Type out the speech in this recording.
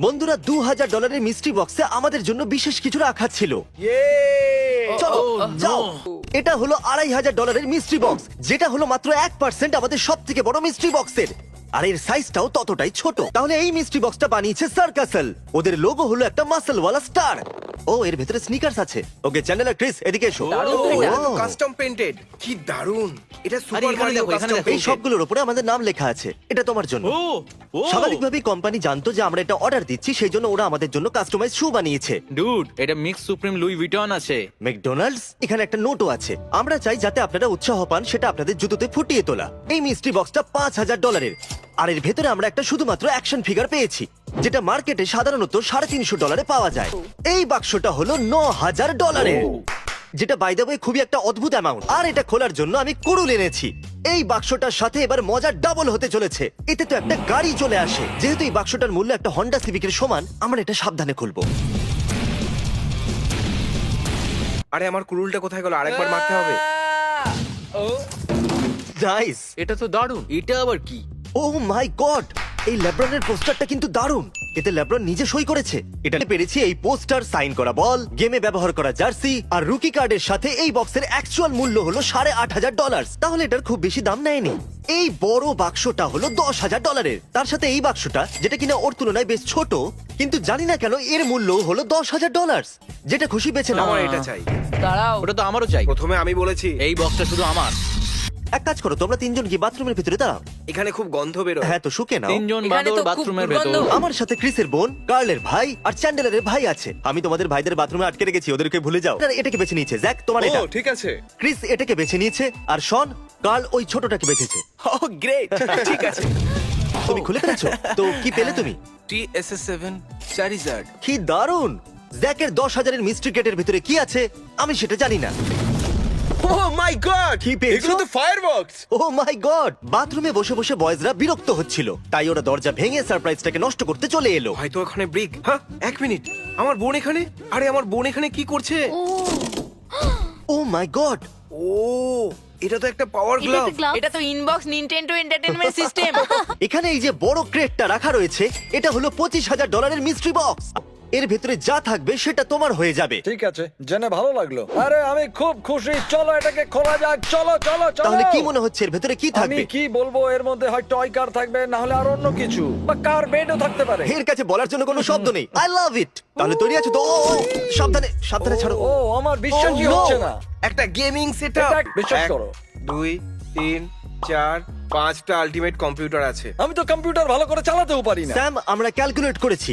বন্ধুরা, $2000 মিস্ট্রি বক্সে আমাদের জন্য বিশেষ কিছু রাখা ছিল। চলো যাও। এটা হলো $2500 মিস্ট্রি বক্স, যেটা হলো মাত্র 1% আমাদের সব থেকে বড় মিস্ট্রি বক্সের। আর এর সাইজটাও ততটাই ছোট। তাহলে এই মিস্ট্রি বক্সটা বানিয়েছে সার্কাসেল। ওদের লোগো হলো একটা মাসলওয়ালা স্টার। ও, এর ভেতরে স্নিকার্স আছে। ওকে, চ্যান্ডেলার, ক্রিস, এদিকে এসো। ও, কাস্টম পেইন্টেড, কি দারুন! এটা আরে, সুপার এখানে মারিও দেখো, এখানে কাস্টম দেখো। এই সবগুলোর উপরে আমাদের নাম লেখা আছে। এটা তোমার জন্য। স্বাভাবিকভাবেই কোম্পানি জানতো যে আমরা এটা অর্ডার দিচ্ছি, সেই জন্য ওরা আমাদের জন্য কাস্টমাইজ শু বানিয়েছে। ডুড, এটা মিক্স সুপ্রিম লুই ভিটন আছে। ম্যাকডোনাল্ডস, এখানে একটা নোটও আছে। আমরা চাই যাতে আপনারা উৎসাহ পান, সেটা আপনাদের জুতোতে ফুটিয়ে তোলা। এই মিস্ট্রি বক্সটা $5000 আর এর ভেতরে আমরা একটা শুধুমাত্র অ্যাকশন ফিগার পেয়েছি, যেটা মার্কেটে সাধারণত $350 পাওয়া যায়। এই বাক্সটা হলো $9000, যেটা বাই দ্য ওয়ে খুবই একটা অদ্ভুত অ্যামাউন্ট। আর এটা খোলার জন্য আমি কুড়ুল এনেছি। এই বাক্সটার সাথে এবার মজার ডাবল হতে চলেছে। এতে তো একটা গাড়ি চলে আসে। যেহেতু এই বাক্সটার মূল্য একটা হন্ডা সিভিকের সমান, আমরা এটা সাবধানে খুলবো। আরে আমার কুরুলটা কোথায় গেল? আরেকবার মারতে হবে। নাইস। এটা তো দারুণ। এটা আবার কি? ও মাই গড, এই লেব্রনের পোস্টারটা কিন্তু দারুণ। এতে লেব্রন নিজে সই করেছে। এটা পেরেছি এই পোস্টার, সাইন করা বল, গেমে ব্যবহার করা জার্সি আর রুকি কার্ডের সাথে এই বক্সের অ্যাকচুয়াল মূল্য হলো $8500। তাহলে এটার খুব বেশি দাম নেয়নি। এই বড় বাক্সটা হলো $10000। তার সাথে এই বাক্সটা, যেটা কিনা ওর তুলনায় বেশ ছোট, কিন্তু জানি না কেন এর মূল্য হলো $10000। যেটা খুশি বেছে নাও। আমার এটা চাই। দাঁড়াও, ওটা তো আমারও চাই। প্রথমে আমি বলেছি। এই বক্সটা শুধু আমার। এক কাজ করো, তোমরা তিনজন কি বাথরুমের ভিতরে দাঁড়াও। এখানে খুব গন্ধ বেরোয়। হ্যাঁ, তো শুকে নাও। তিনজন এখানে তো বাদর খুব বাথরুমের দুর্গন্ধ। ভেতর। আমার সাথে ক্রিসের বোন, কার্লের ভাই আর চ্যান্ডেলারের ভাই আছে। আমি তোমাদের ভাইদের বাথরুমে আটকে রেখেছি, ওদেরকে ভুলে যাও। আপনারা এটাকে বেছে নিয়েছে। জ্যাক, তোমার এটা। ঠিক আছে। ক্রিস এটাকে বেছে নিয়েছে, আর শন, কার্ল ওই ছোটটাকে বেছেছে। ও গ্রেট, ঠিক আছে। তুমি খুলে ফেলেছো তো? কি পেলে তুমি? TSS7 Charizard. কি দারুণ! জ্যাকের 10,000-এর মিস্ট্রি গেটের ভিতরে কি আছে আমি সেটা জানি না। ও মাই গড, কি পেয়েছো? এগুলো তো ফায়ারবক্স। ও মাই গড! বাথরুমে বসে বসে বয়েজরা বিরক্ত হচ্ছিল, তাই ওরা দরজা ভেঙে সারপ্রাইজটাকে নষ্ট করতে চলে এলো। হয়তো ওখানে ব্রিক। হ্যাঁ, এক মিনিট, আমার বোন এখানে। আরে আমার বোন এখানে কি করছে? ও মাই গড! ও, এটা তো একটা পাওয়ার এটা গ্লাভ। একটা গ্লাভ। এটা তো ইনবক্স নিনটেন্ডো এন্টারটেইনমেন্ট সিস্টেম। এখানে এই যে বড় ক্রেটটা রাখা রয়েছে, এটা হলো $25,000-এর মিস্ট্রি বক্স। এর ভেতরে যা থাকবে সেটা তোমার হয়ে যাবে। ঠিক আছে, জেনে ভালো লাগলো। আরে আমি খুব খুশি। চলো এটাকে খোলা যাক। চলো চলো চলো। তাহলে কি মনে হচ্ছে এর ভেতরে কি আমি থাকবে? কি বলবো, এর মধ্যে হয় টয় কার থাকবে, না হলে আর অন্য কিছু, বা কার বেডও থাকতে পারে। এর কাছে বলার জন্য কোনো শব্দ নেই। আই লাভ ইট। তাহলে তৈরি আছো তো? ও, ও, সাবধানে সাবধানে ছাড়ো। ও আমার বিশ্বাসই Oh, no! হচ্ছে না। একটা গেমিং সেটআপ। এটা বিশ্বাস করো। 2 3 4 5টা আল্টিমেট কম্পিউটার আছে। আমি তো কম্পিউটার ভালো করে চালাতেও পারি না। স্যাম, আমরা ক্যালকুলেট করেছি